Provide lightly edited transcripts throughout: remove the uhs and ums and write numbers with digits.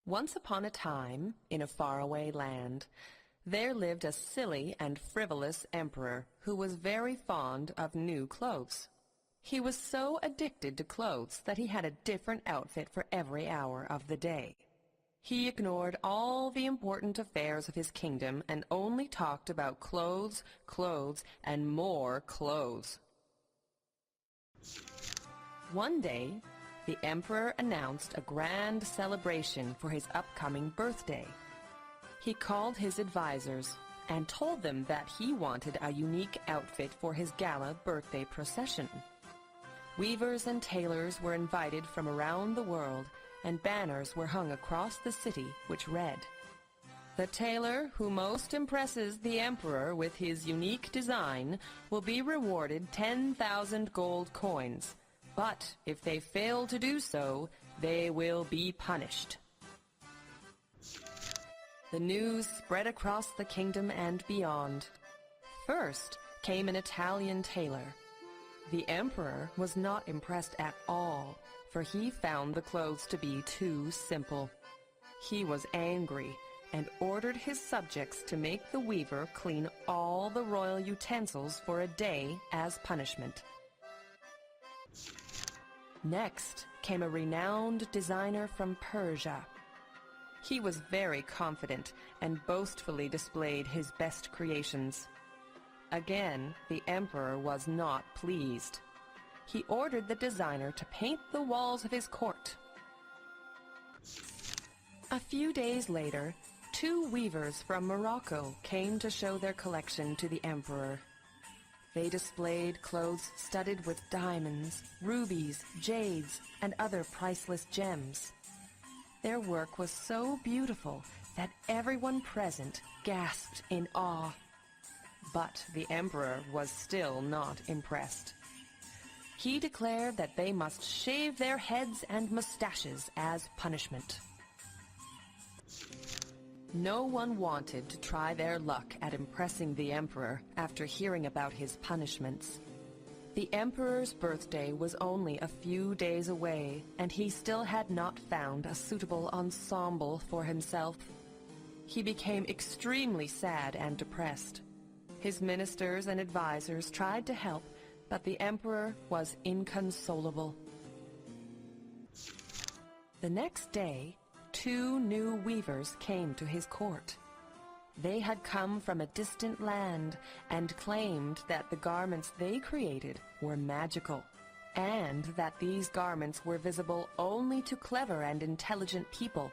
Once upon a time, in a faraway land, there lived a silly and frivolous emperor who was very fond of new clothes. He was so addicted to clothes that he had a different outfit for every hour of the day. He ignored all the important affairs of his kingdom and only talked about clothes, clothes, and more clothes. One day, the emperor announced a grand celebration for his upcoming birthday. He called his advisors and told them that he wanted a unique outfit for his gala birthday procession. Weavers and tailors were invited from around the world, and banners were hung across the city which read, "The tailor who most impresses the emperor with his unique design will be rewarded 10,000 gold coins. But if they fail to do so, they will be punished." The news spread across the kingdom and beyond. First came an Italian tailor. The emperor was not impressed at all, for he found the clothes to be too simple. He was angry and ordered his subjects to make the weaver clean all the royal utensils for a day as punishment. Next came a renowned designer from Persia. He was very confident and boastfully displayed his best creations. Again, the emperor was not pleased. He ordered the designer to paint the walls of his court. A few days later, 2 weavers from Morocco came to show their collection to the emperor. They displayed clothes studded with diamonds, rubies, jades, and other priceless gems. Their work was so beautiful that everyone present gasped in awe. But the emperor was still not impressed. He declared that they must shave their heads and mustaches as punishment. No one wanted to try their luck at impressing the emperor after hearing about his punishments. The emperor's birthday was only a few days away, and he still had not found a suitable ensemble for himself. He became extremely sad and depressed. His ministers and advisors tried to help, but the emperor was inconsolable. The next day, 2 new weavers came to his court. They had come from a distant land and claimed that the garments they created were magical, and that these garments were visible only to clever and intelligent people,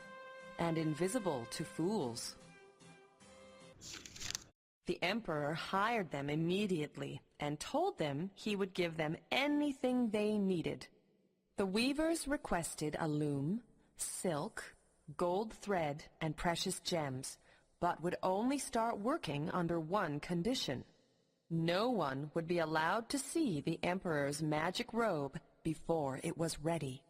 and invisible to fools. The emperor hired them immediately and told them he would give them anything they needed. The weavers requested a loom, silk, gold thread, and precious gems, but would only start working under one condition. No one would be allowed to see the emperor's magic robe before it was ready.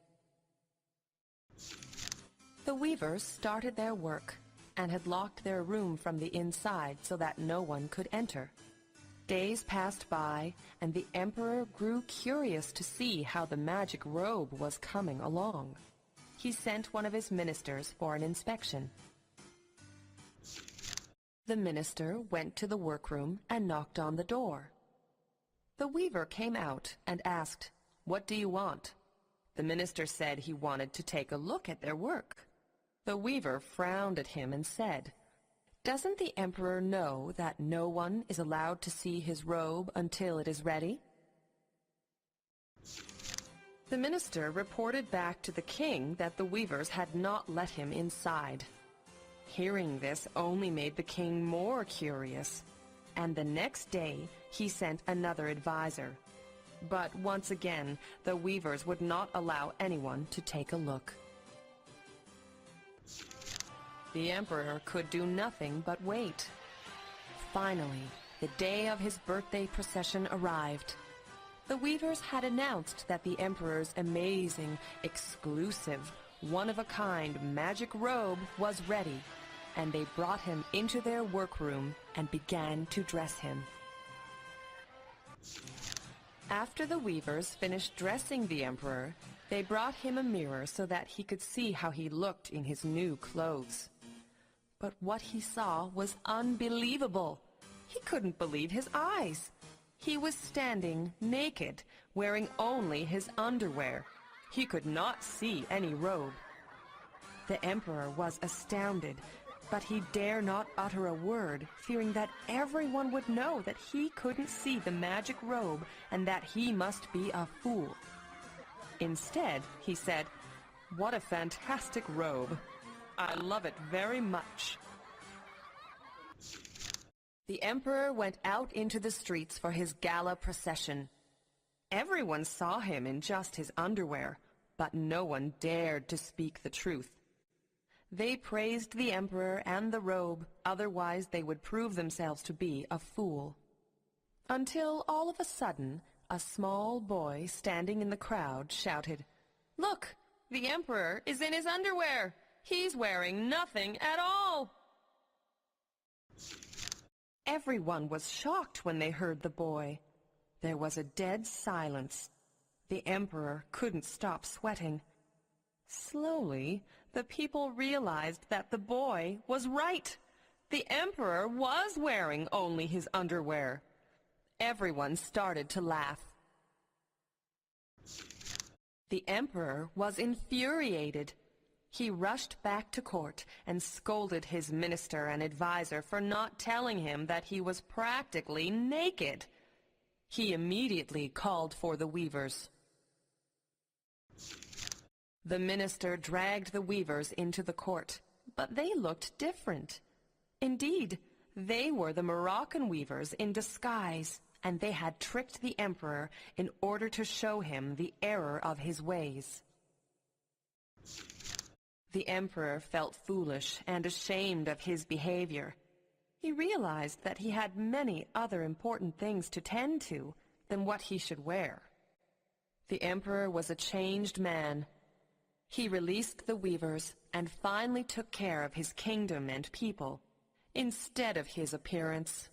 The weavers started their work and had locked their room from the inside so that no one could enter. Days passed by, and the emperor grew curious to see how the magic robe was coming along. He sent one of his ministers for an inspection. The minister went to the workroom and knocked on the door. The weaver came out and asked, "What do you want?" The minister said he wanted to take a look at their work. The weaver frowned at him and said, "Doesn't the emperor know that no one is allowed to see his robe until it is ready?" The minister reported back to the king that the weavers had not let him inside. Hearing this only made the king more curious, and the next day he sent another advisor. But once again, the weavers would not allow anyone to take a look. The emperor could do nothing but wait. Finally, the day of his birthday procession arrived. The weavers had announced that the emperor's amazing, exclusive, one-of-a-kind magic robe was ready, and they brought him into their workroom and began to dress him. After the weavers finished dressing the emperor, they brought him a mirror so that he could see how he looked in his new clothes. But what he saw was unbelievable. He couldn't believe his eyes. He was standing naked, wearing only his underwear. He could not see any robe. The emperor was astounded, but he dare not utter a word, fearing that everyone would know that he couldn't see the magic robe and that he must be a fool. Instead, he said, "What a fantastic robe! I love it very much." The emperor went out into the streets for his gala procession. Everyone saw him in just his underwear, but no one dared to speak the truth. They praised the emperor and the robe, otherwise they would prove themselves to be a fool. Until all of a sudden, a small boy standing in the crowd shouted, "Look, the emperor is in his underwear! He's wearing nothing at all!" Everyone was shocked when they heard the boy. There was a dead silence. The emperor couldn't stop sweating. Slowly, the people realized that the boy was right. The emperor was wearing only his underwear. Everyone started to laugh. The emperor was infuriated. He rushed back to court and scolded his minister and advisor for not telling him that he was practically naked. He immediately called for the weavers. The minister dragged the weavers into the court, but they looked different. Indeed, they were the Moroccan weavers in disguise, and they had tricked the emperor in order to show him the error of his ways. The emperor felt foolish and ashamed of his behavior. He realized that he had many other important things to tend to than what he should wear. The emperor was a changed man. He released the weavers and finally took care of his kingdom and people, instead of his appearance.